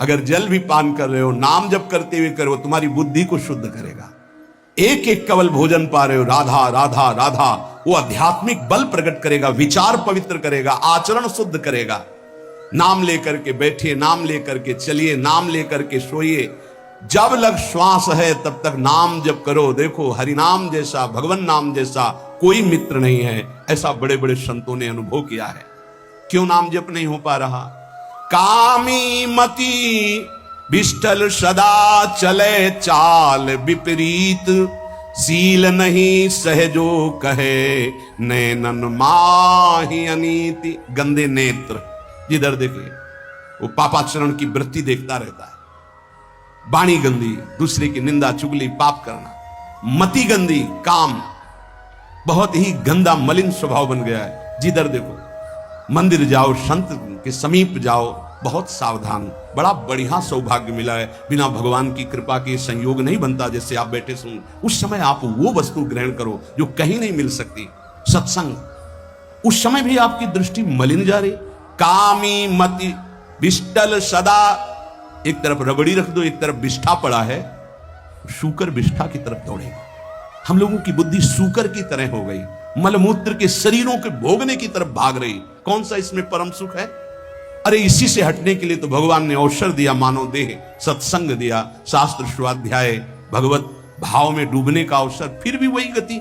अगर जल भी पान कर रहे हो, नाम जप करते हुए करो, तुम्हारी बुद्धि को शुद्ध करेगा। एक एक कवल भोजन पा रहे हो, राधा राधा राधा, वो आध्यात्मिक बल प्रकट करेगा, विचार पवित्र करेगा, आचरण शुद्ध करेगा। नाम लेकर के बैठिए, नाम लेकर के चलिए, नाम लेकर के सोइए, जब लग श्वास है तब तक नाम जप करो। देखो, हरि नाम जैसा, भगवान नाम जैसा कोई मित्र नहीं है, ऐसा बड़े बड़े संतों ने अनुभव किया है। क्यों नाम जप नहीं हो पा रहा? कामी मति विष्टल सदा चले चाल विपरीत, सील नहीं सहजो कहे नैनन माही अनीति। गंदे नेत्र, जिधर देखिए वो पापाचरण की वृत्ति देखता रहता है। वाणी गंदी, दूसरे की निंदा चुगली पाप करना। मति गंदी, काम बहुत ही गंदा मलिन स्वभाव बन गया है। जिधर देखो, मंदिर जाओ, संत के समीप जाओ, बहुत सावधान। बड़ा बढ़िया सौभाग्य मिला है, बिना भगवान की कृपा के संयोग नहीं बनता। जैसे आप बैठे सुन, उस समय आप वो वस्तु ग्रहण करो जो कहीं नहीं मिल सकती, सत्संग। उस समय भी आपकी दृष्टि मलिन जा रही। कामी मति विष्टल सदा, एक तरफ रबड़ी रख दो, एक तरफ बिष्ठा पड़ा है, सूकर बिष्ठा की तरफ दौड़ेगा। हम लोगों की बुद्धि सूकर की तरह हो गई, मलमूत्र के शरीरों के भोगने की तरफ भाग रही। कौन सा इसमें परम सुख है? अरे इसी से हटने के लिए तो भगवान ने अवसर दिया, मानव देह, सत्संग दिया, शास्त्र स्वाध्याय, भगवत भाव में डूबने का अवसर। फिर भी वही गति।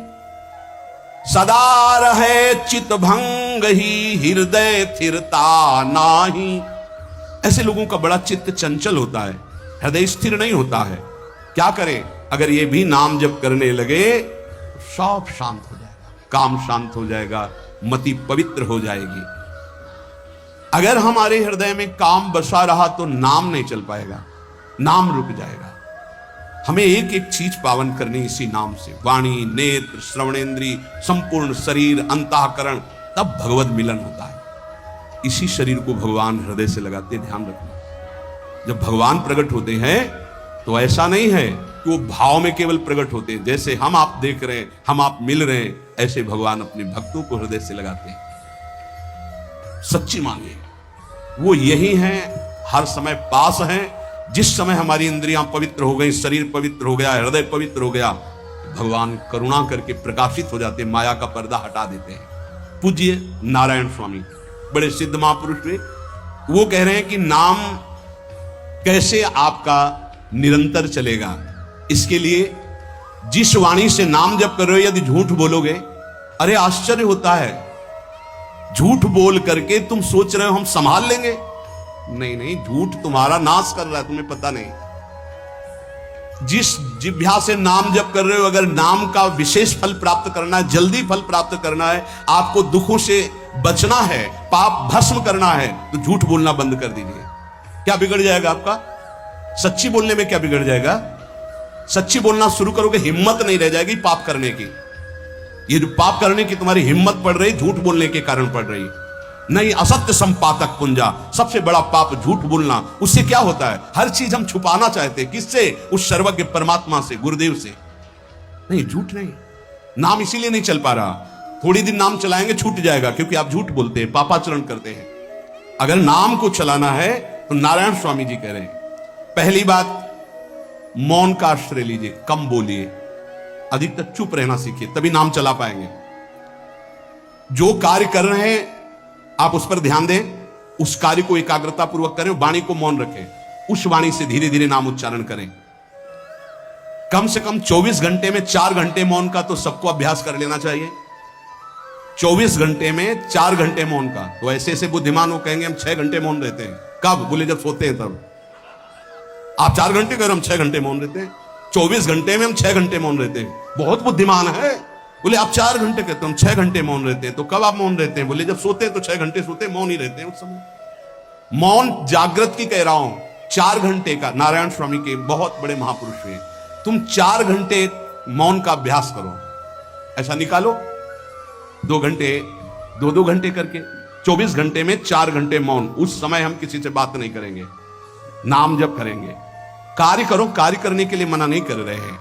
सदा रहे चित भंग ही, हृदय स्थिरता नाही। ऐसे लोगों का बड़ा चित्त चंचल होता है, हृदय स्थिर नहीं होता है। क्या करें? अगर ये भी नाम जप करने लगे, सब शांत हो जाएगा, काम शांत हो जाएगा, मति पवित्र हो जाएगी। अगर हमारे हृदय में काम बसा रहा तो नाम नहीं चल पाएगा, नाम रुक जाएगा। हमें एक एक चीज पावन करनी इसी नाम से, वाणी, नेत्र, श्रवणेन्द्री, संपूर्ण शरीर, अंतःकरण, तब भगवत मिलन होता है। इसी शरीर को भगवान हृदय से लगाते, ध्यान रखना। जब भगवान प्रकट होते हैं तो ऐसा नहीं है कि वो भाव में केवल प्रकट होते हैं। जैसे हम आप देख रहे हैं, हम आप मिल रहे हैं, ऐसे भगवान अपने भक्तों को हृदय से लगाते हैं। सच्ची मानिए, वो यही हैं, हर समय पास हैं। जिस समय हमारी इंद्रियां पवित्र हो गई, शरीर पवित्र हो गया, हृदय पवित्र हो गया, भगवान करुणा करके प्रकाशित हो जाते, माया का पर्दा हटा देते हैं। पूज्य नारायण स्वामी, बड़े सिद्ध महापुरुष थे, वो कह रहे हैं कि नाम कैसे आपका निरंतर चलेगा। इसके लिए जिस वाणी से नाम जप कर रहे हो, यदि झूठ बोलोगे, अरे आश्चर्य होता है, झूठ बोल करके तुम सोच रहे हो हम संभाल लेंगे। नहीं नहीं, झूठ तुम्हारा नाश कर रहा है, तुम्हें पता नहीं। जिस जिह्वा से नाम जप कर रहे हो, अगर नाम का विशेष फल प्राप्त करना है, जल्दी फल प्राप्त करना है, आपको दुखों से बचना है, पाप भस्म करना है, तो झूठ बोलना बंद कर दीजिए। क्या बिगड़ जाएगा आपका? सच्ची बोलने में क्या बिगड़ जाएगा? सच्ची बोलना शुरू करोगे, हिम्मत नहीं रह जाएगी पाप करने की। ये जो पाप करने की तुम्हारी हिम्मत पड़ रही, झूठ बोलने के कारण पड़ रही। नहीं, असत्य संपातक पुंजा, सबसे बड़ा पाप झूठ बोलना। उससे क्या होता है? हर चीज हम छुपाना चाहते हैं। किससे? उस सर्वज्ञ परमात्मा से, गुरुदेव से। नहीं, झूठ नहीं। नाम इसीलिए नहीं चल पा रहा। थोड़ी दिन नाम चलाएंगे, छूट जाएगा, क्योंकि आप झूठ बोलते हैं, पापाचरण करते हैं। अगर नाम को चलाना है तो नारायण स्वामी जी कह रहे हैं, पहली बात मौन का आश्रय लीजिए, कम बोलिए, अधिकतर चुप रहना सीखिए, तभी नाम चला पाएंगे। जो कार्य कर रहे हैं आप उस पर ध्यान दें, उस कार्य को एकाग्रता पूर्वक करें, वाणी को मौन रखें, उस वाणी से धीरे धीरे नाम उच्चारण करें। कम से कम 24 घंटे में 4 घंटे मौन का तो सबको अभ्यास कर लेना चाहिए। 24 घंटे में 4 घंटे मौन का। तो ऐसे ऐसे बुद्धिमान वो कहेंगे हम 6 घंटे मौन रहते हैं। कब? बोले जब सोते हैं तब। आप 4 घंटे करो, हम 6 घंटे मौन रहते हैं। 24 घंटे में हम 6 घंटे मौन रहते हैं। बहुत बुद्धिमान है। बोले आप 4 घंटे कहते हैं, हम 6 घंटे मौन रहते हैं। तो कब आप मौन रहते हैं? बोले जब सोते हैं तो 6 घंटे सोते हैं, मौन ही रहते हैं उस समय। मौन जागृत की कह रहा हूं, 4 घंटे का। नारायण स्वामी के बहुत बड़े महापुरुष हैं। तुम 4 घंटे मौन का अभ्यास करो, ऐसा निकालो 2 घंटे, 2 घंटे करके 24 घंटे में 4 घंटे मौन। उस समय हम किसी से बात नहीं करेंगे, नाम जप करेंगे। कार्य करो, कार्य करने के लिए मना नहीं कर रहे हैं।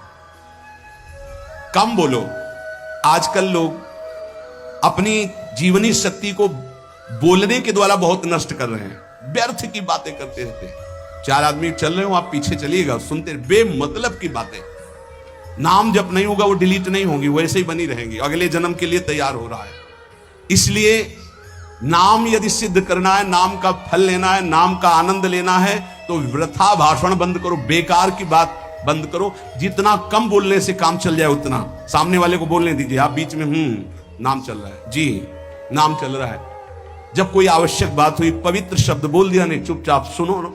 कम बोलो। आजकल लोग अपनी जीवनी शक्ति को बोलने के द्वारा बहुत नष्ट कर रहे हैं, व्यर्थ की बातें करते रहते हैं। 4 आदमी चल रहे हो, आप पीछे चलिएगा, सुनते बेमतलब की बातें। नाम जब नहीं होगा वो डिलीट नहीं होंगी, वैसे ही बनी रहेंगी, अगले जन्म के लिए तैयार हो रहा है। इसलिए नाम यदि सिद्ध करना है, नाम का फल लेना है, नाम का आनंद लेना है, तो वृथा भाषण बंद करो, बेकार की बात बंद करो। जितना कम बोलने से काम चल जाए उतना सामने वाले को बोलने दीजिए। आप बीच में नाम चल रहा है, जी नाम चल रहा है। जब कोई आवश्यक बात हुई, पवित्र शब्द बोल दिया, नहीं चुपचाप सुनो ना।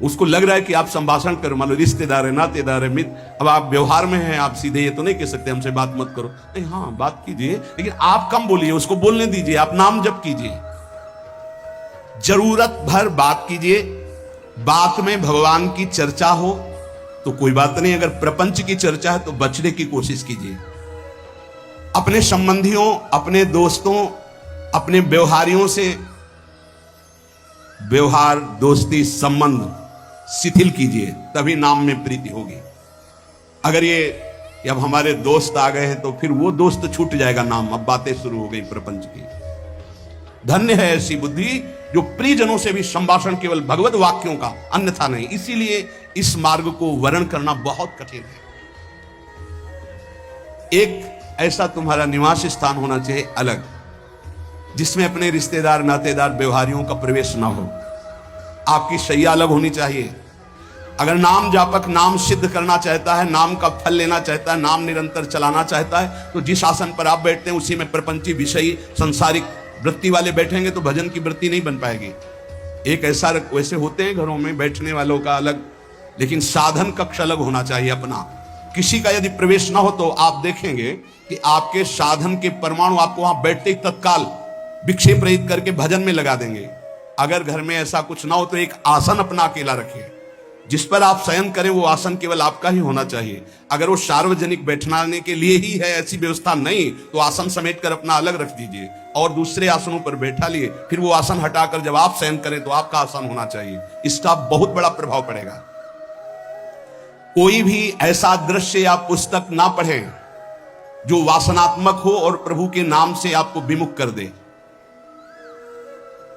उसको लग रहा है कि आप संभाषण करो, मान लो रिश्तेदार है, नातेदार है, मित्र, अब आप व्यवहार में हैं, आप सीधे ये तो नहीं कह सकते हमसे बात मत करो, नहीं, हाँ बात कीजिए, लेकिन आप कम बोलिए, उसको बोलने दीजिए, आप नाम जप कीजिए, जरूरत भर बात कीजिए। बात में भगवान की चर्चा हो तो कोई बात नहीं, अगर प्रपंच की चर्चा है तो बचने की कोशिश कीजिए। अपने संबंधियों, अपने दोस्तों, अपने व्यवहारियों से व्यवहार, दोस्ती, संबंध शिथिल कीजिए, तभी नाम में प्रीति होगी। अगर ये अब हमारे दोस्त आ गए हैं तो फिर वो दोस्त छूट जाएगा नाम, अब बातें शुरू हो गई प्रपंच की। धन्य है ऐसी बुद्धि जो प्रियजनों से भी संभाषण केवल भगवत वाक्यों का, अन्यथा नहीं। इसीलिए इस मार्ग को वर्ण करना बहुत कठिन है। एक ऐसा तुम्हारा निवास स्थान होना चाहिए अलग, जिसमें अपने रिश्तेदार, नातेदार, व्यवहारियों का प्रवेश ना हो। आपकी शैया अलग होनी चाहिए। अगर नाम जापक नाम सिद्ध करना चाहता है, नाम का फल लेना चाहता है, नाम निरंतर चलाना चाहता है, तो जिस आसन पर आप बैठते हैं उसी में प्रपंची, विषयी, संसारिक वृत्ति वाले बैठेंगे तो भजन की वृत्ति नहीं बन पाएगी। एक ऐसा, वैसे होते हैं घरों में बैठने वालों का अलग, लेकिन साधन कक्ष अलग होना चाहिए अपना। किसी का यदि प्रवेश ना हो तो आप देखेंगे कि आपके साधन के परमाणु आपको वहां बैठते ही तत्काल विक्षेप रहित करके भजन में लगा देंगे। अगर घर में ऐसा कुछ ना हो तो एक आसन अपना अकेला रखिए, जिस पर आप शयन करें वो आसन केवल आपका ही होना चाहिए। अगर वो सार्वजनिक बैठने के लिए ही है, ऐसी व्यवस्था नहीं, तो आसन समेट कर अपना अलग रख दीजिए और दूसरे आसनों पर बैठा लिए, फिर वो आसन हटाकर जब आप शयन करें तो आपका आसन होना चाहिए। इसका बहुत बड़ा प्रभाव पड़ेगा। कोई भी ऐसा दृश्य या पुस्तक ना पढ़ें जो वासनात्मक हो और प्रभु के नाम से आपको विमुख कर दे।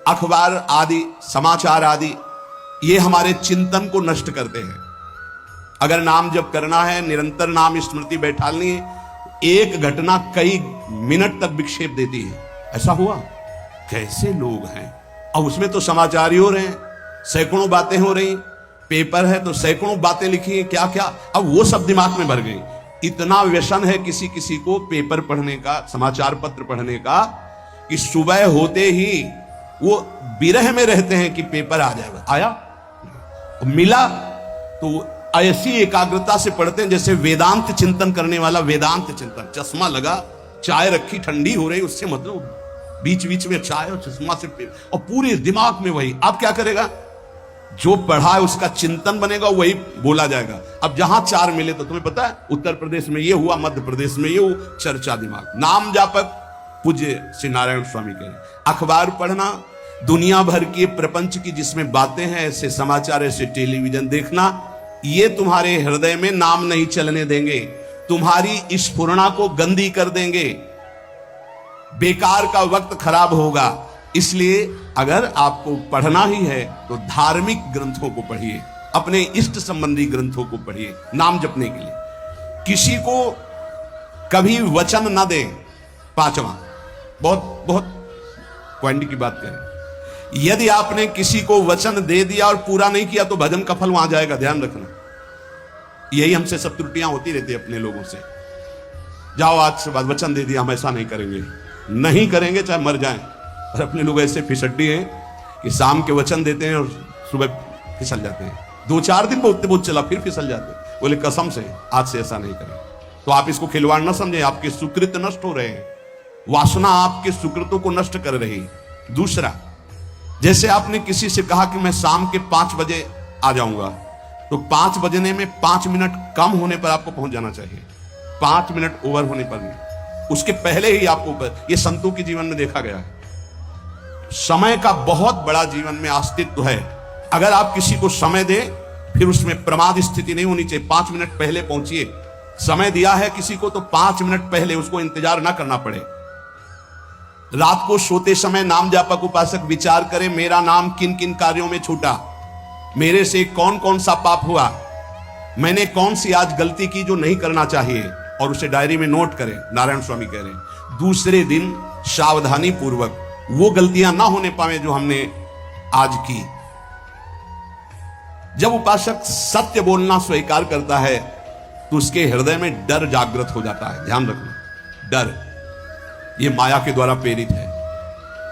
अखबार आदि, समाचार आदि, ये हमारे चिंतन को नष्ट करते हैं। अगर नाम जब करना है, निरंतर नाम स्मृति बैठालनी है, एक घटना कई मिनट तक विक्षेप देती है। ऐसा हुआ, कैसे लोग हैं, अब उसमें तो समाचार ही हो रहे हैं, सैकड़ों बातें हो रही, पेपर है तो सैकड़ों बातें लिखी हैं, क्या क्या, अब वो सब दिमाग में भर गई। इतना व्यसन है किसी किसी को पेपर पढ़ने का, समाचार पत्र पढ़ने का, कि सुबह होते ही वो विरह में रहते हैं कि पेपर आ जाएगा। आया, मिला, तो ऐसी एकाग्रता से पढ़ते हैं जैसे वेदांत चिंतन करने वाला वेदांत चिंतन। चश्मा लगा, चाय रखी, ठंडी हो रही, उससे मतलब बीच बीच में चाय और चश्मा से और पूरे दिमाग में वही। अब क्या करेगा, जो पढ़ा है उसका चिंतन बनेगा, वही बोला जाएगा। अब जहां चार मिले तो तुम्हें पता है, उत्तर प्रदेश में ये हुआ, मध्य प्रदेश में ये हुआ, चर्चा दिमाग। नाम जापक पूज्य श्री नारायण स्वामी कहें। अखबार पढ़ना, दुनिया भर के प्रपंच की जिसमें बातें हैं, ऐसे समाचार, ऐसे टेलीविजन देखना, ये तुम्हारे हृदय में नाम नहीं चलने देंगे, तुम्हारी स्फुरणा को गंदी कर देंगे, बेकार का वक्त खराब होगा। इसलिए अगर आपको पढ़ना ही है तो धार्मिक ग्रंथों को पढ़िए, अपने इष्ट संबंधी ग्रंथों को पढ़िए नाम जपने के लिए। किसी को कभी वचन न दें। पांचवा, बहुत बहुत पॉइंट की बात करें, यदि आपने किसी को वचन दे दिया और पूरा नहीं किया तो भजन का फल वहां जाएगा, ध्यान रखना। यही हमसे सब त्रुटियां होती रहती है अपने लोगों से। जाओ आज से बाद वचन दे दिया, हम ऐसा नहीं करेंगे, नहीं करेंगे चाहे मर जाएं। और अपने लोग ऐसे फिसड्डी हैं कि शाम के वचन देते हैं और सुबह फिसल जाते हैं। 2-4 दिन बोलते बहुत चला, फिर फिसल जाते हैं। बोले कसम से आज से ऐसा नहीं करें। तो आप इसको खिलवाड़ न समझें, आपके सुकृत नष्ट हो रहे हैं, वासना आपके सुकृतों को नष्ट कर रही। दूसरा, जैसे आपने किसी से कहा कि मैं शाम के 5 बजे आ जाऊंगा, तो 5 बजने में 5 मिनट कम होने पर आपको पहुंच जाना चाहिए, 5 मिनट ओवर होने पर नहीं, उसके पहले ही आपको। ये संतों के जीवन में देखा गया है। समय का बहुत बड़ा जीवन में अस्तित्व है। अगर आप किसी को समय दें, फिर उसमें प्रमाद स्थिति नहीं होनी चाहिए। 5 मिनट पहले पहुंचिए। समय दिया है किसी को तो 5 मिनट पहले, उसको इंतजार ना करना पड़े। रात को सोते समय नाम जापक उपासक विचार करें, मेरा नाम किन किन कार्यों में छूटा, मेरे से कौन कौन सा पाप हुआ, मैंने कौन सी आज गलती की जो नहीं करना चाहिए, और उसे डायरी में नोट करें। नारायण स्वामी कह रहे हैं दूसरे दिन सावधानी पूर्वक वो गलतियां ना होने पाए जो हमने आज की। जब उपासक सत्य बोलना स्वीकार करता है तो उसके हृदय में डर जागृत हो जाता है। ध्यान रखना, डर ये माया के द्वारा प्रेरित है।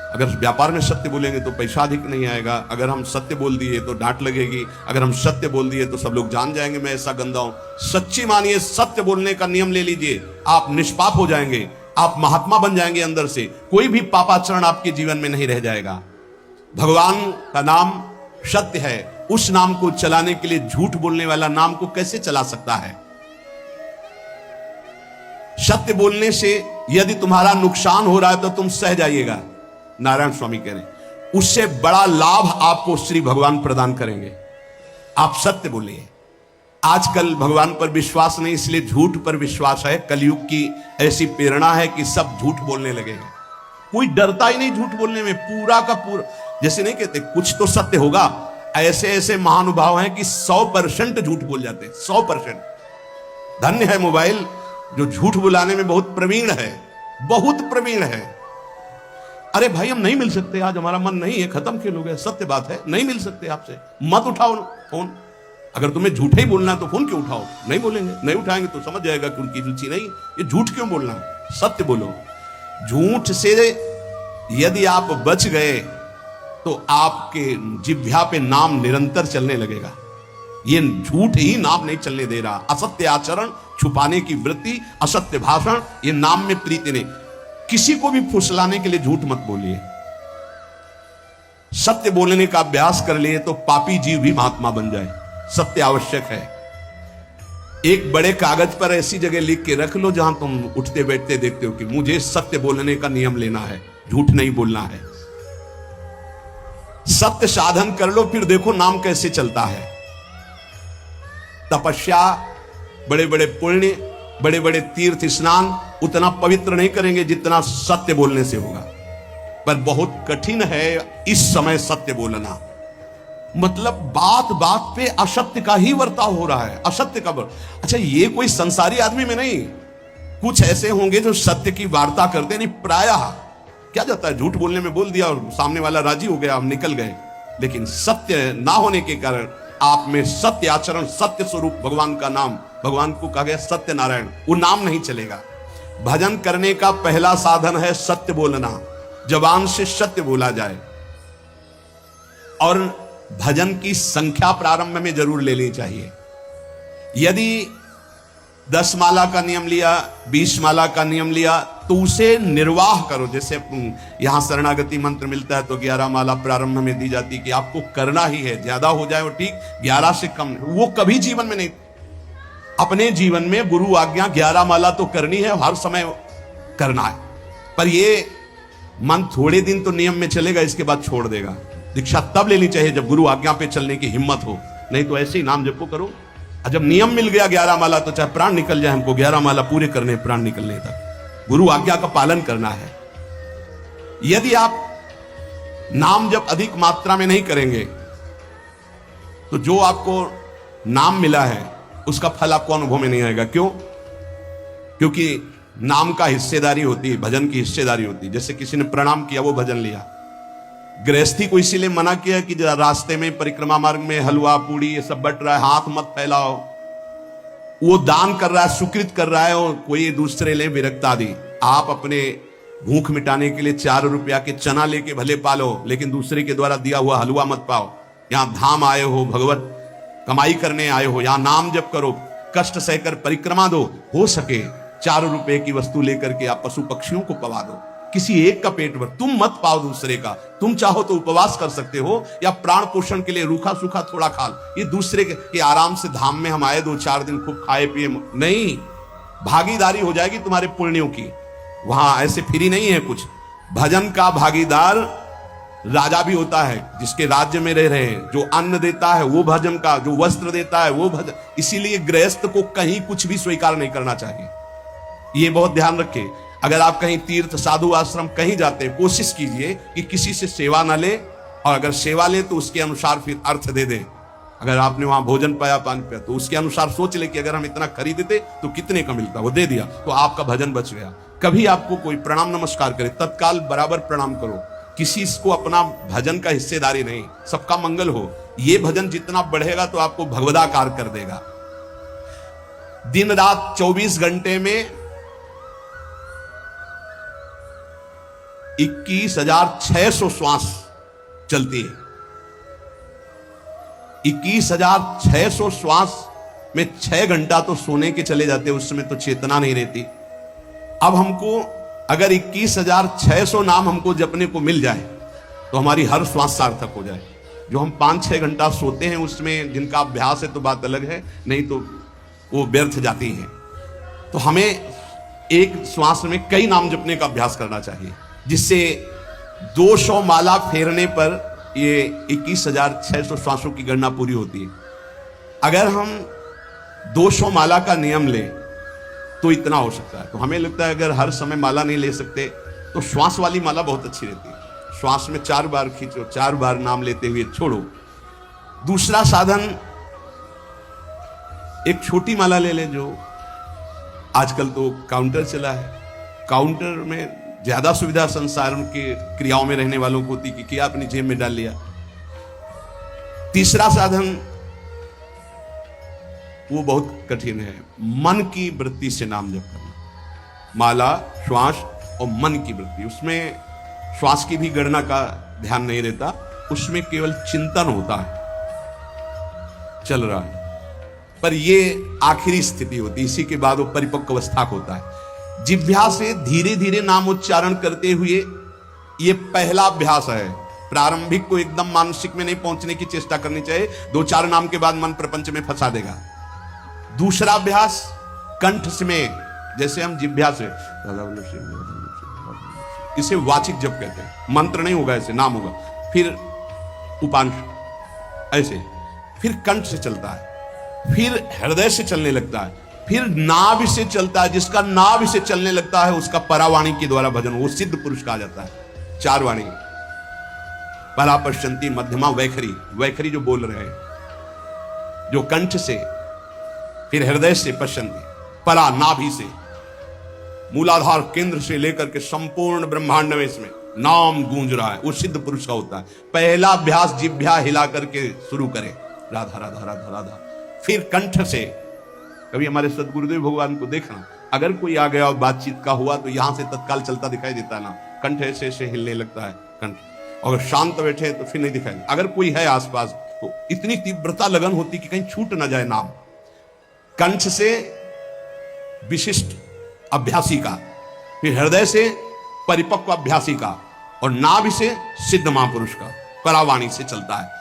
अगर व्यापार में सत्य बोलेंगे तो पैसा अधिक नहीं आएगा, अगर हम सत्य बोल दिए तो डांट लगेगी, अगर हम सत्य बोल दिए तो सब लोग जान जाएंगे मैं ऐसा गंदा हूं। सच्ची मानिए, सत्य बोलने का नियम ले लीजिए, आप निष्पाप हो जाएंगे, आप महात्मा बन जाएंगे अंदर से, कोई भी पापाचरण आपके जीवन में नहीं रह जाएगा। भगवान का नाम सत्य है, उस नाम को चलाने के लिए झूठ बोलने वाला नाम को कैसे चला सकता है? सत्य बोलने से यदि तुम्हारा नुकसान हो रहा है तो तुम सह जाइएगा। नारायण स्वामी कह रहे हैं उससे बड़ा लाभ आपको श्री भगवान प्रदान करेंगे। आप सत्य बोलिए। आजकल भगवान पर विश्वास नहीं, इसलिए झूठ पर विश्वास है। कलयुग की ऐसी प्रेरणा है कि सब झूठ बोलने लगेगा, कोई डरता ही नहीं झूठ बोलने में। पूरा का पूरा, जैसे नहीं कहते कुछ तो सत्य होगा, ऐसे ऐसे महानुभाव हैं कि 100% झूठ बोल जाते हैं, 100%। धन्य है मोबाइल जो झूठ बुलाने में बहुत प्रवीण है, बहुत प्रवीण है। अरे भाई हम नहीं मिल सकते, आज हमारा मन नहीं है, खत्म खेल हो गया, सत्य बात है, नहीं मिल सकते आपसे, मत उठाओ फोन। अगर तुम्हें झूठे ही बोलना है तो फोन क्यों उठाओ? नहीं बोलेंगे, नहीं उठाएंगे तो समझ जाएगा कि उनकी रुचि नहीं, ये झूठ क्यों बोलना, सत्य बोलो। झूठ से यदि आप बच गए तो आपके जिह्वा पे नाम निरंतर चलने लगेगा। ये झूठ ही नाम नहीं चलने दे रहा। असत्य आचरण, छुपाने की वृत्ति, असत्य भाषण, ये नाम में प्रीति नहीं। किसी को भी फुसलाने के लिए झूठ मत बोलिए। सत्य बोलने का अभ्यास कर लिए तो पापी जीव भी महात्मा बन जाए। सत्य आवश्यक है। एक बड़े कागज पर ऐसी जगह लिख के रख लो जहां तुम उठते बैठते देखते हो कि मुझे सत्य बोलने का नियम लेना है, झूठ नहीं बोलना है। सत्य साधन कर लो, फिर देखो नाम कैसे चलता है। तपस्या, बड़े बड़े पुण्य, बड़े बड़े तीर्थ स्नान उतना पवित्र नहीं करेंगे जितना सत्य बोलने से होगा। पर बहुत कठिन है इस समय सत्य बोलना। मतलब बात बात पे असत्य का ही वर्ताव हो रहा है, असत्य का अच्छा, ये कोई संसारी आदमी में नहीं, कुछ ऐसे होंगे जो सत्य की वार्ता करते नहीं। प्रायः क्या जाता है, झूठ बोलने में बोल दिया और सामने वाला राजी हो गया, हम निकल गए। लेकिन सत्य ना होने के कारण आप में सत्य आचरण, सत्य स्वरूप भगवान का नाम, भगवान को कहा गया सत्य नारायण, वो नाम नहीं चलेगा। भजन करने का पहला साधन है सत्य बोलना, जबान से सत्य बोला जाए। और भजन की संख्या प्रारंभ में जरूर लेनी चाहिए। यदि 10 माला का नियम लिया, 20 माला का नियम लिया, तो उसे निर्वाह करो। जैसे यहां शरणागति मंत्र मिलता है तो 11 माला प्रारंभ में दी जाती कि आपको करना ही है, ज्यादा हो जाए वो ठीक, 11 से कम वो कभी जीवन में नहीं। अपने जीवन में गुरु आज्ञा 11 माला तो करनी है, हर समय करना है। पर ये मन थोड़े दिन तो नियम में चलेगा, इसके बाद छोड़ देगा। दीक्षा तब लेनी चाहिए जब गुरु आज्ञा पे चलने की हिम्मत हो, नहीं तो ऐसे ही नाम जपो करो। जब नियम मिल गया 11 माला तो चाहे प्राण निकल जाए, हमको 11 माला पूरे करने, प्राण निकलने तक गुरु आज्ञा का पालन करना है। यदि आप नाम जब अधिक मात्रा में नहीं करेंगे तो जो आपको नाम मिला है उसका फल आपको अनुभव में नहीं आएगा। क्यों? क्योंकि नाम का हिस्सेदारी होती है, भजन की हिस्सेदारी होती है। जैसे किसी ने प्रणाम किया, वो भजन लिया। गृहस्थी को इसीलिए मना किया कि रास्ते में परिक्रमा मार्ग में हलवा पूड़ी ये सब बट रहा है, हाथ मत फैलाओ। वो दान कर रहा है, सुकृत कर रहा है, और कोई दूसरे ले विरक्त आदि। आप अपने भूख मिटाने के लिए 4 रुपया के चना लेके भले पालो, लेकिन दूसरे के द्वारा दिया हुआ हलवा मत पाओ। यहां धाम आए हो, भगवत कमाई करने आए हो, यहां नाम जप करो, कष्ट सहकर परिक्रमा दो। हो सके 4 रुपए की वस्तु लेकर के आप पशु पक्षियों को पवा दो, किसी एक का पेट भर, तुम मत पाओ दूसरे का। तुम चाहो तो उपवास कर सकते हो या प्राण पोषण के लिए रूखा सूखा थोड़ा खा लो। ये दूसरे के आराम से धाम में हम आए 2-4 दिन खूब खाए पिए नहीं, भागीदारी हो जाएगी तुम्हारे पुण्यों की। वहां ऐसे फ्री नहीं है कुछ। भजन का भागीदार राजा भी होता है, जिसके राज्य में रह रहे हैं। जो अन्न देता है वो भजन का, जो वस्त्र देता है वो भजन। इसीलिए गृहस्थ को कहीं कुछ भी स्वीकार नहीं करना चाहिए, ये बहुत ध्यान रखें। अगर आप कहीं तीर्थ साधु आश्रम कहीं जाते हैं, कोशिश कीजिए कि किसी से सेवा ना ले, और अगर सेवा ले तो उसके अनुसार फिर अर्थ दे दें। अगर आपने वहां भोजन पाया, पान पाया, तो उसके अनुसार सोच ले कि अगर हम इतना खरीदते तो कितने का मिलता, वो दे दिया तो आपका भजन बच गया। कभी आपको कोई प्रणाम नमस्कार करे, तत्काल बराबर प्रणाम करो। किसी को अपना भजन का हिस्सेदारी नहीं, सबका मंगल हो। ये भजन जितना बढ़ेगा तो आपको भगवदाकार कर देगा। दिन रात 24 घंटे में 21,600 श्वास चलती है। 21,600 श्वास में 6 घंटा तो सोने के चले जाते, उस समय तो चेतना नहीं रहती। अब हमको अगर 21,600 नाम हमको जपने को मिल जाए तो हमारी हर श्वास सार्थक हो जाए। जो हम 5-6 घंटा सोते हैं उसमें जिनका अभ्यास है तो बात अलग है, नहीं तो वो व्यर्थ जाती है। तो हमें एक श्वास में कई नाम जपने का अभ्यास करना चाहिए, जिससे 200 माला फेरने पर ये 21,600 श्वासों की गणना पूरी होती है। अगर हम 200 माला का नियम लें तो इतना हो सकता है। तो हमें लगता है अगर हर समय माला नहीं ले सकते तो श्वास वाली माला बहुत अच्छी रहती है। श्वास में 4 बार खींचो, 4 बार नाम लेते हुए छोड़ो। दूसरा साधन, एक छोटी माला ले ले, जो आजकल तो काउंटर चला है। काउंटर में ज्यादा सुविधा संसार के क्रियाओं में रहने वालों को होती कि क्या अपनी जेब में डाल लिया। तीसरा साधन वो बहुत कठिन है, मन की वृत्ति से नाम जप करना। माला, श्वास और मन की वृत्ति, उसमें श्वास की भी गणना का ध्यान नहीं रहता, उसमें केवल चिंतन होता है, चल रहा है। पर ये आखिरी स्थिति होती है, इसी के बाद वो परिपक्व अवस्था होता है। जिह्वा से धीरे धीरे नाम उच्चारण करते हुए, ये पहला अभ्यास है। प्रारंभिक को एकदम मानसिक में नहीं पहुंचने की चेष्टा करनी चाहिए, 2-4 नाम के बाद मन प्रपंच में फंसा देगा। दूसरा अभ्यास कंठ में, जैसे हम जिह्वा से, इसे वाचिक जप कहते हैं। मंत्र नहीं होगा, ऐसे नाम होगा, फिर उपांश ऐसे, फिर कंठ से चलता है, फिर हृदय से चलने लगता है, फिर नाभि से चलता है। जिसका नाभि से चलने लगता है उसका परावाणी के द्वारा भजन, वो सिद्ध पुरुष कहा जाता है। 4 वाणी, परा, पश्चंती, मध्यमा, वैखरी। वैखरी जो बोल रहे हैं, जो कंठ से, फिर हृदय से पश्चंती, परा नाभि से, मूलाधार केंद्र से लेकर के संपूर्ण ब्रह्मांड में इसमें नाम गूंज रहा है, वो सिद्ध पुरुष का होता है। पहला अभ्यास जिह्वा हिला करके शुरू करें, राधा राधा राधा राधा। फिर कंठ से, कभी हमारे सदगुरुदेव भगवान को देखना, अगर कोई आ गया और बातचीत का हुआ तो यहां से तत्काल चलता दिखाई देता है ना, कंठ ऐसे ऐसे हिलने लगता है कंठ। अगर शांत बैठे तो फिर नहीं दिखाई, अगर कोई है आसपास तो इतनी तीव्रता लगन होती कि कहीं छूट ना जाए नाम। कंठ से विशिष्ट अभ्यासी का, फिर हृदय से परिपक्व अभ्यासी का, और नाभि से सिद्ध महापुरुष का, परावाणी से चलता है।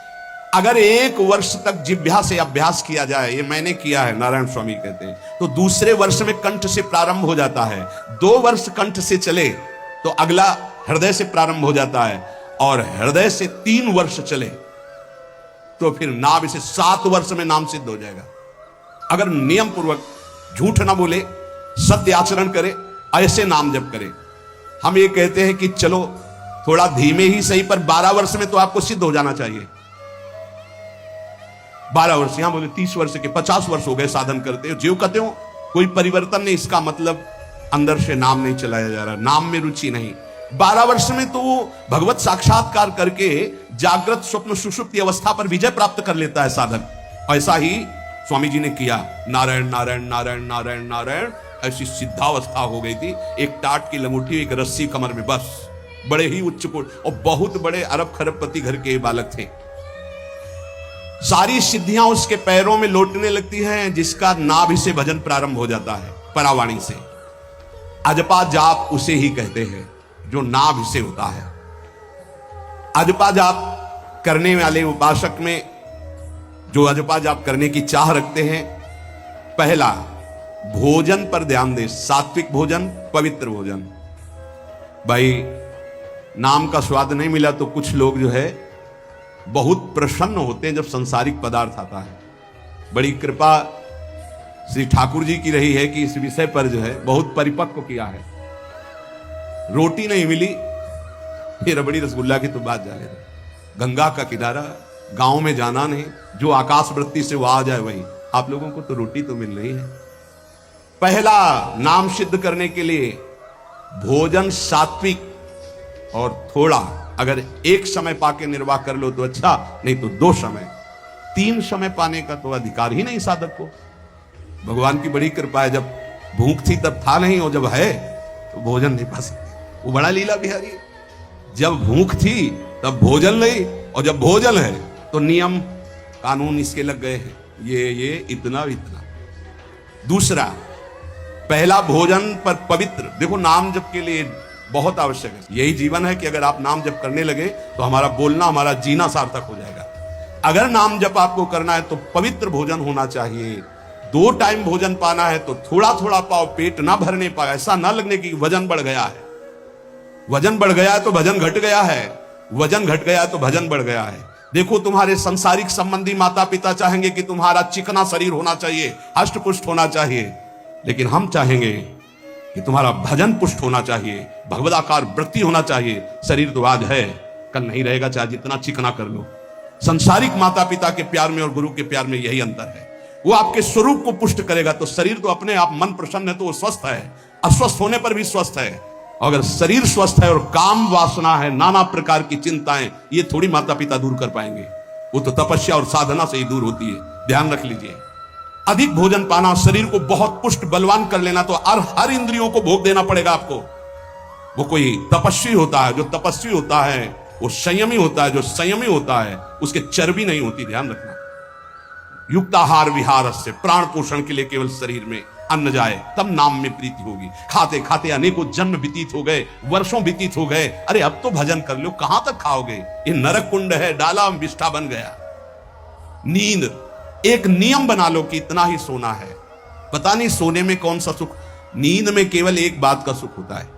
अगर 1 वर्ष तक जिह्वा से अभ्यास किया जाए, ये मैंने किया है, नारायण स्वामी कहते हैं, तो दूसरे वर्ष में कंठ से प्रारंभ हो जाता है। 2 वर्ष कंठ से चले तो अगला हृदय से प्रारंभ हो जाता है, और हृदय से 3 वर्ष चले तो फिर नाभि से 7 वर्ष में नाम सिद्ध हो जाएगा। अगर नियम पूर्वक झूठ ना बोले, सत्य आचरण करे, ऐसे नाम जप करे। हम ये कहते हैं कि चलो थोड़ा धीमे ही सही, पर 12 वर्ष में तो आपको सिद्ध हो जाना चाहिए। 12 वर्ष, यहां बोले 30 वर्ष के, 50 वर्ष हो गए साधन करते हो, जीव कहते हो कोई परिवर्तन नहीं, इसका मतलब अंदर से नाम नहीं चलाया जा रहा, नाम में रुचि नहीं। 12 वर्ष में तो वो भगवत साक्षात्कार करके जागृत स्वप्न सुषुप्ति अवस्था पर विजय प्राप्त कर लेता है साधक। ऐसा ही स्वामी जी ने किया, नारायण नारायण नारायण नारायण नारायण, ऐसी सिद्धावस्था हो गई थी। एक टाट की लंगूठी, एक रस्सी कमर में, बस। बड़े ही उच्च कोट, और बहुत बड़े अरब खरबपति घर के बालक थे। सारी सिद्धियां उसके पैरों में लौटने लगती हैं, जिसका नाभि से भजन प्रारंभ हो जाता है, परावाणी से। अजपा जाप उसे ही कहते हैं जो नाभि से होता है। अजपा जाप करने वाले उपासक में जो अजपा जाप करने की चाह रखते हैं, पहला भोजन पर ध्यान दे, सात्विक भोजन, पवित्र भोजन। भाई नाम का स्वाद नहीं मिला तो कुछ लोग जो है बहुत प्रसन्न होते हैं जब सांसारिक पदार्थ आता है। बड़ी कृपा श्री ठाकुर जी की रही है कि इस विषय पर जो है बहुत परिपक्व किया है। रोटी नहीं मिली, फिर रबड़ी रसगुल्ला की तो बात जा ले, गंगा का किनारा, गांव में जाना नहीं, जो आकाश वृत्ति से वो आ जाए वही। आप लोगों को तो रोटी तो मिल रही है। पहला नाम सिद्ध करने के लिए भोजन सात्विक और थोड़ा, अगर एक समय पाके निर्वाह कर लो तो अच्छा, नहीं तो 2 समय, 3 समय पाने का तो अधिकार ही नहीं साधक को। भगवान की बड़ी कृपा है, जब भूख थी तब था नहीं, और जब है तो भोजन नहीं पा सकते। वो बड़ा लीला बिहारी है। जब भूख थी तब भोजन नहीं, और जब भोजन है तो नियम कानून इसके लग गए हैं, ये इतना इतना। दूसरा, पहला भोजन पर पवित्र, देखो नाम जप के लिए बहुत आवश्यक है। यही जीवन है कि अगर आप नाम जप करने लगे तो हमारा बोलना, हमारा जीना सार्थक हो जाएगा। अगर नाम जप आपको करना है तो पवित्र भोजन होना चाहिए। 2 टाइम भोजन पाना है तो थोड़ा थोड़ा पाओ, पेट ना भरने पाओ, ऐसा ना लगने की वजन बढ़ गया है। वजन बढ़ गया है तो भजन घट गया है, वजन घट गया है तो भजन बढ़ गया है। देखो तुम्हारे संसारिक संबंधी माता पिता चाहेंगे कि तुम्हारा चिकना शरीर होना चाहिए, हष्ट पुष्ट होना चाहिए, लेकिन हम चाहेंगे कि तुम्हारा भजन पुष्ट होना चाहिए, भगवदाकार वृत्ति होना चाहिए। शरीर तो आज है, कल नहीं रहेगा, चाहे जितना चिकना कर लो। संसारिक माता पिता के प्यार में और गुरु के प्यार में यही अंतर है। वो आपके स्वरूप को पुष्ट करेगा तो शरीर तो अपने आप, मन प्रसन्न है तो वो स्वस्थ है, अस्वस्थ होने पर भी स्वस्थ है। अगर शरीर स्वस्थ है और काम वासना है, नाना प्रकार की चिंताएं, ये थोड़ी माता पिता दूर कर पाएंगे। वो तो तपस्या और साधना से ही दूर होती है, ध्यान रख लीजिए। अधिक भोजन पाना, शरीर को बहुत पुष्ट बलवान कर लेना, तो हर इंद्रियों को भोग देना पड़ेगा आपको। वो कोई तपस्वी होता है, जो तपस्वी होता है वो संयमी होता है, जो संयमी होता है उसके चर्बी नहीं होती, ध्यान रखना। युक्ताहार विहार से, प्राण पोषण के लिए केवल शरीर में अन्न जाए तब नाम में प्रीति होगी। खाते खाते अनेकों जन्म व्यतीत हो गए, वर्षों व्यतीत हो गए, अरे अब तो भजन कर लो, कहां तक खाओगे? ये नरक कुंड है, डाला विष्ठा बन गया। नींद, एक नियम बना लो कि इतना ही सोना है। पता नहीं सोने में कौन सा सुख, नींद में केवल एक बात का सुख होता है,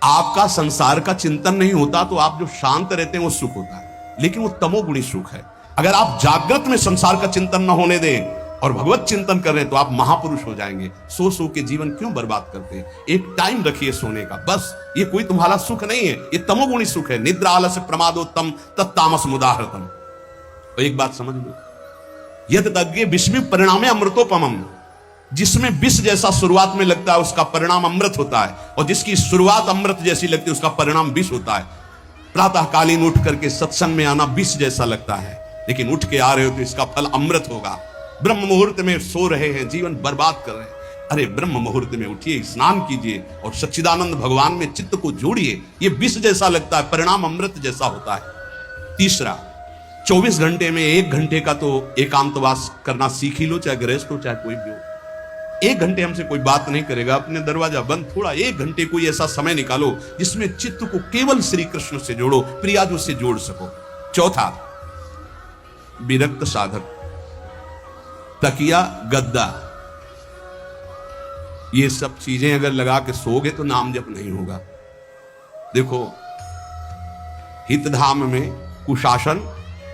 आपका संसार का चिंतन नहीं होता, तो आप जो शांत रहते हैं वो सुख होता है, लेकिन वो तमोगुणी सुख है। अगर आप जागृत में संसार का चिंतन न होने दें और भगवत चिंतन कर रहे हैं तो आप महापुरुष हो जाएंगे। सो सो के जीवन क्यों बर्बाद करते हैं? एक टाइम रखिए सोने का, बस। ये कोई तुम्हारा सुख नहीं है, ये तमोगुणी सुख है। निद्रा आलस्य प्रमादोत्तम तत्तामस मुदाहृतम। तो एक बात समझ लो, यद तज्ञे विस्मि परिणामे अमृतोपमम, जिसमें विष जैसा शुरुआत में लगता है उसका परिणाम अमृत होता है, और जिसकी शुरुआत अमृत जैसी लगती है उसका परिणाम विष होता है। प्रातःकालीन उठ करके सत्संग में आना विष जैसा लगता है, लेकिन उठ के आ रहे हो तो इसका फल अमृत होगा। ब्रह्म मुहूर्त में सो रहे हैं, जीवन बर्बाद कर रहे हैं, अरे ब्रह्म मुहूर्त में उठिए, स्नान कीजिए और सच्चिदानंद भगवान में चित्त को जोड़िए। ये विष जैसा लगता है, परिणाम अमृत जैसा होता है। तीसरा, 24 घंटे में 1 घंटे का तो एकांतवास करना सीख ही लो, चाहे गृहस्थ हो चाहे कोई भी हो। 1 घंटे हमसे कोई बात नहीं करेगा, अपने दरवाजा बंद, थोड़ा 1 घंटे कोई ऐसा समय निकालो जिसमें चित्त को केवल श्री कृष्ण से जोड़ो, प्रियाजू से जोड़ सको। चौथा, विरक्त साधक, तकिया गद्दा, ये सब चीजें अगर लगा के सोगे तो नाम जप नहीं होगा। देखो, हितधाम में कुशासन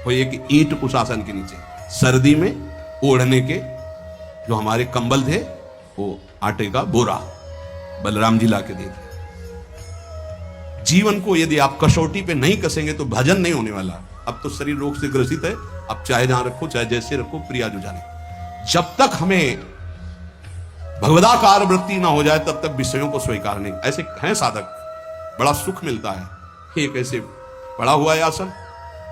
और एक ईंट कुशासन के नीचे, सर्दी में ओढ़ने के जो हमारे कंबल थे वो आटे का बोरा बलराम जी ला के दे दिए। जीवन को यदि आप कसौटी पे नहीं कसेंगे तो भजन नहीं होने वाला। अब तो शरीर रोग से ग्रसित है, अब चाहे जहां रखो चाहे जैसे रखो, प्रिया जो जाने। जब तक हमें भगवदाकार वृत्ति ना हो जाए तब तक विषयों को स्वीकार नहीं। ऐसे हैं साधक, बड़ा सुख मिलता है। एक ऐसे पड़ा हुआ है आसन,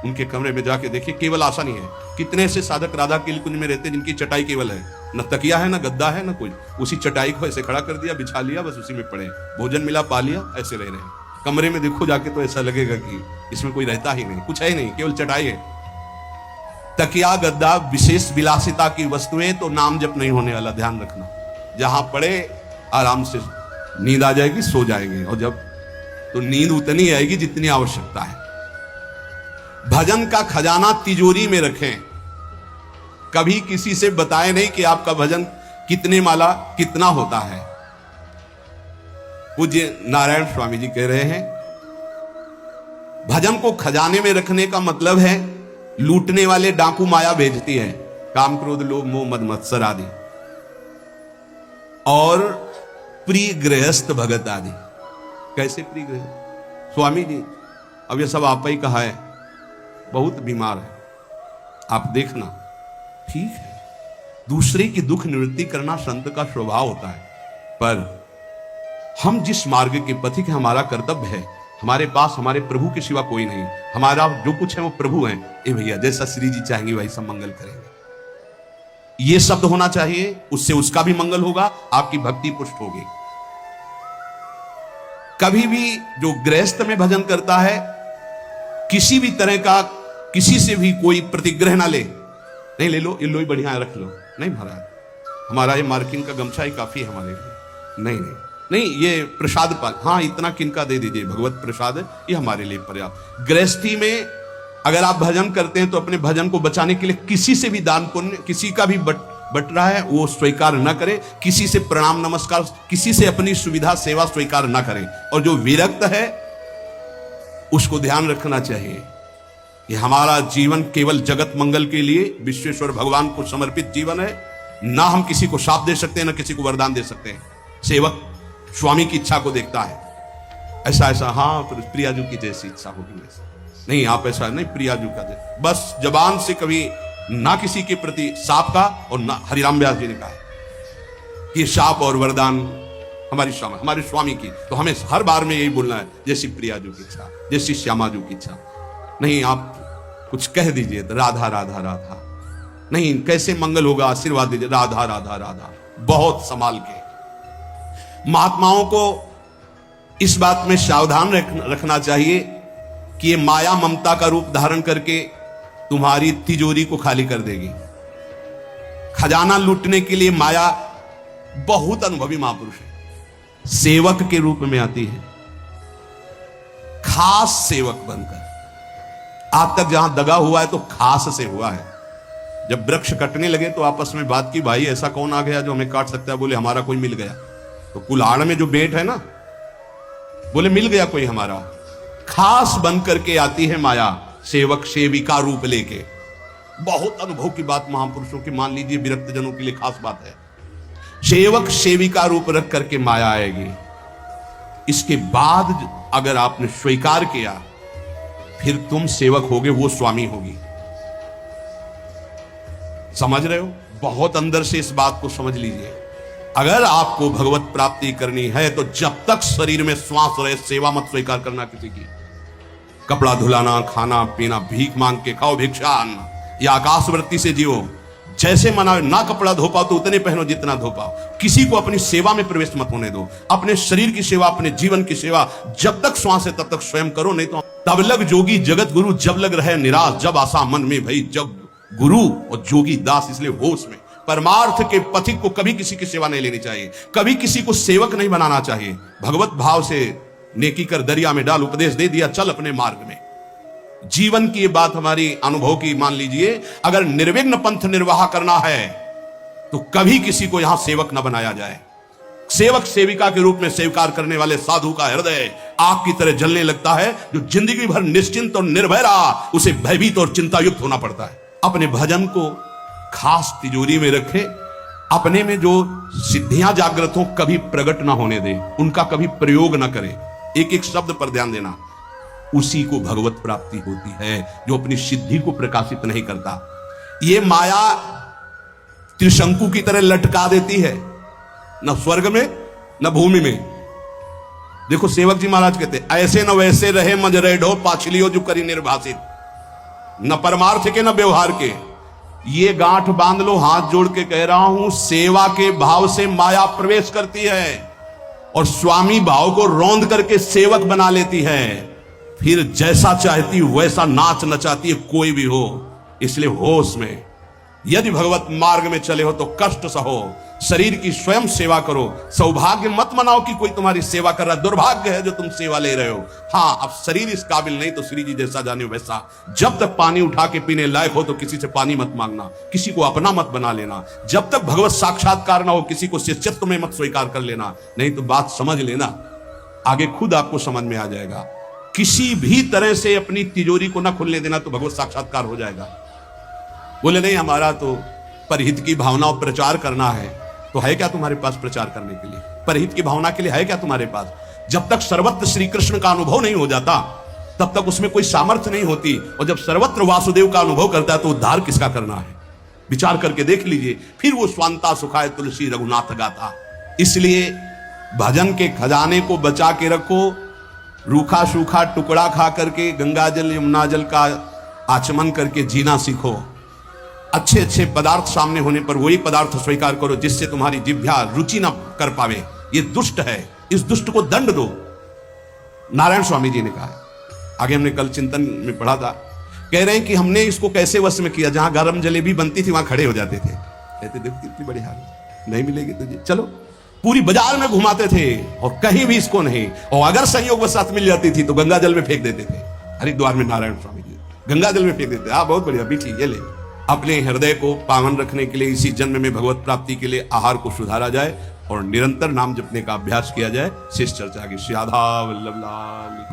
उनके कमरे में जाके देखिए, केवल आसन ही है। कितने से साधक राधा के कुंज में रहते जिनकी चटाई केवल है, न तकिया है, न गद्दा है, न कुछ। उसी चटाई को ऐसे खड़ा कर दिया, बिछा लिया, बस उसी में पड़े, भोजन मिला पा लिया, ऐसे रह रहे हैं। कमरे में देखो जाके तो ऐसा लगेगा कि इसमें कोई रहता ही नहीं, कुछ है ही नहीं, केवल चटाई है। तकिया गद्दा विशेष विलासिता की वस्तुएं तो नाम जप नहीं होने वाला, ध्यान रखना। जहां पड़े आराम से नींद आ जाएगी, सो जाएंगे, और जब तो नींद उतनी आएगी जितनी आवश्यकता है। भजन का खजाना तिजोरी में रखें, कभी किसी से बताएं नहीं कि आपका भजन कितने माला कितना होता है। पूज्य नारायण स्वामी जी कह रहे हैं, भजन को खजाने में रखने का मतलब है लूटने वाले डाकू माया भेजती है, काम क्रोध लोभ मोह मद मत्सर आदि, और प्रिय गृहस्थ भगत आदि। कैसे प्रिय गृहस्थ? स्वामी जी, अब ये सब आप ही कहा है, बहुत बीमार है, आप देखना, ठीक है, दूसरे की दुख निवृत्ति करना संत का स्वभाव होता है, पर हम जिस मार्ग के पथिक हैं, हमारा कर्तव्य है, हमारे पास हमारे प्रभु के सिवा कोई नहीं, हमारा जो कुछ है वो प्रभु हैं। ए भैया, जैसा श्री जी चाहेंगे वही सब मंगल करेंगे, ये शब्द होना चाहिए, उससे उसका भी मंगल होगा, आपकी भक्ति पुष्ट होगी। कभी भी जो गृहस्थ में भजन करता है, किसी भी तरह का किसी से भी कोई प्रतिग्रह ना ले, नहीं ले लो, ये लो ही बढ़िया रख लो, नहीं महाराज, हमारा ये मार्किंग का गमछा ही काफी है हमारे लिए, नहीं नहीं नहीं, ये प्रसाद पाल, हाँ इतना किनका दे दीजिए, भगवत प्रसाद, ये हमारे लिए पर्याप्त। गृहस्थी में अगर आप भजन करते हैं तो अपने भजन को बचाने के लिए किसी से भी दान पुण्य, किसी का भी बट रहा है वो स्वीकार न करें, किसी से प्रणाम नमस्कार, किसी से अपनी सुविधा सेवा स्वीकार न करें। और जो विरक्त है उसको ध्यान रखना चाहिए कि हमारा जीवन केवल जगत मंगल के लिए विश्वेश्वर भगवान को समर्पित जीवन है, ना हम किसी को शाप दे सकते हैं, ना किसी को वरदान दे सकते हैं। सेवक स्वामी की इच्छा को देखता है, ऐसा ऐसा, हाँ प्रियाजू की जैसी इच्छा होगी वैसे नहीं, आप ऐसा नहीं, प्रियाजू का जैसे, बस जबान से कभी ना किसी के प्रति शाप का, और ना हरिराम व्यास जी ने कहा कि शाप और वरदान हमारे स्वामी की, तो हमें हर बार में यही बोलना है, जैसी प्रियाजू की इच्छा, जैसी श्यामाजू की इच्छा। नहीं, आप कुछ कह दीजिए तो राधा राधा राधा, नहीं कैसे मंगल होगा, आशीर्वाद दीजिए राधा राधा राधा, बहुत संभाल के। महात्माओं को इस बात में सावधान रखना चाहिए कि ये माया ममता का रूप धारण करके तुम्हारी तिजोरी को खाली कर देगी। खजाना लूटने के लिए माया बहुत अनुभवी महापुरुष है, सेवक के रूप में आती है, खास सेवक बनकर। आज तक जहां दगा हुआ है तो खास से हुआ है। जब वृक्ष कटने लगे तो आपस में बात की, भाई ऐसा कौन आ गया जो हमें काट सकता है? बोले हमारा कोई मिल गया। तो कुल्हाड़ में जो बेट है ना, बोले मिल गया कोई हमारा। खास बन करके आती है माया, सेवक सेविका रूप लेके। बहुत अनुभव की बात महापुरुषों की, मान लीजिए विरक्त जनों के लिए खास बात है। सेवक सेविका रूप रख करके माया आएगी। इसके बाद अगर आपने स्वीकार किया, फिर तुम सेवक होगे, वो स्वामी होगी। समझ रहे हो? बहुत अंदर से इस बात को समझ लीजिए। अगर आपको भगवत प्राप्ति करनी है तो जब तक शरीर में श्वास रहे, सेवा मत स्वीकार करना किसी की। कपड़ा धुलाना, खाना पीना, भीख मांग के खाओ, भिक्षान, या आकाशवृत्ति से जियो। जैसे मना, ना कपड़ा धो पाओ तो उतने पहनो जितना धो पाओ। किसी को अपनी सेवा में प्रवेश मत होने दो। अपने शरीर की सेवा, अपने जीवन की सेवा जब तक श्वास है तब तक स्वयं करो, नहीं तो तब लग जोगी जगत गुरु, जब लग रहे निराश, जब आशा मन में भई, जब गुरु और जोगी दास। इसलिए होश में परमार्थ के पथिक को कभी किसी की सेवा नहीं लेनी चाहिए, कभी किसी को सेवक नहीं बनाना चाहिए। भगवत भाव से नेकी कर दरिया में डाल, उपदेश दे दिया, चल अपने मार्ग में। जीवन की ये बात हमारी अनुभव की मान लीजिए। अगर निर्विघ्न पंथ निर्वाह करना है तो कभी किसी को यहां सेवक न बनाया जाए। सेवक सेविका के रूप में स्वीकार करने वाले साधु का हृदय आग की तरह जलने लगता है। जो जिंदगी भर निश्चिंत और निर्भय रहा, उसे भयभीत और चिंतायुक्त होना पड़ता है। अपने भजन को खास तिजोरी में रखे, अपने में जो सिद्धियां जागृत हो कभी प्रकट ना होने दे, उनका कभी प्रयोग ना करे। एक एक शब्द पर ध्यान देना। उसी को भगवत प्राप्ति होती है जो अपनी सिद्धि को प्रकाशित नहीं करता। ये माया त्रिशंकु की तरह लटका देती है, न स्वर्ग में न भूमि में। देखो सेवक जी महाराज कहते, ऐसे न वैसे रहे मज रेढ़ो, पाछलियो जो करी निर्भाषित। न परमार्थ के न व्यवहार के। ये गांठ बांध लो, हाथ जोड़ के कह रहा हूं। सेवा के भाव से माया प्रवेश करती है और स्वामी भाव को रौंद करके सेवक बना लेती है। फिर जैसा चाहती वैसा नाच नचाती है, कोई भी हो। इसलिए होश में, यदि भगवत मार्ग में चले हो तो कष्ट सहो, शरीर की स्वयं सेवा करो। सौभाग्य मत मनाओ कि कोई तुम्हारी सेवा कर रहा है, दुर्भाग्य है जो तुम सेवा ले रहे हो। हाँ, अब शरीर इस काबिल नहीं तो श्री जी जैसा जाने वैसा। जब तक पानी उठा के पीने लायक हो तो किसी से पानी मत मांगना, किसी को अपना मत बना लेना। जब तक भगवत साक्षात्कार ना हो किसी को शिष्यत्व में मत स्वीकार कर लेना, नहीं तो बात समझ लेना, आगे खुद आपको समझ में आ जाएगा। किसी भी तरह से अपनी तिजोरी को ना खुलने देना तो भगवत साक्षात्कार हो जाएगा। बोले नहीं, हमारा तो परहित की भावना और प्रचार करना है, तो है क्या तुम्हारे पास प्रचार करने के लिए? परहित की भावना के लिए है क्या तुम्हारे पास? जब तक सर्वत्र श्री कृष्ण का अनुभव नहीं हो जाता तब तक उसमें कोई सामर्थ्य नहीं होती। और जब सर्वत्र वासुदेव का अनुभव करता है तो उद्धार किसका करना है? विचार करके देख लीजिए। फिर वो स्वांता सुखाए तुलसी रघुनाथ गाता। इसलिए भजन के खजाने को बचा के रखो। रूखा सूखा टुकड़ा खा करके गंगा जल यमुना जल का आचमन करके जीना सीखो। अच्छे अच्छे पदार्थ सामने होने पर वही पदार्थ स्वीकार करो जिससे तुम्हारी जिह्वा रुचि ना कर पावे। ये दुष्ट है, इस दुष्ट को दंड दो। नारायण स्वामी जी ने कहा है, आगे हमने कल चिंतन में पढ़ा था, कह रहे हैं कि हमने इसको कैसे वश में किया, जहां गरम जलेबी बनती थी वहां खड़े हो जाते थे, कहते देखो कितनी बड़ी हालत, नहीं मिलेगी तुझे, चलो। पूरी बाजार में घुमाते थे और कहीं भी इसको नहीं। और अगर संयोग वसात मिल जाती थी तो गंगा जल में फेंक देते थे। हरिद्वार में नारायण स्वामी जी गंगा जल में फेंक देते, हाँ बहुत बढ़िया मीठी, ये ले। अपने हृदय को पावन रखने के लिए इसी जन्म में भगवत प्राप्ति के लिए आहार को सुधारा जाए और निरंतर नाम जपने का अभ्यास किया जाए। शेष चर्चा की। श्री राधा वल्लभ लाल।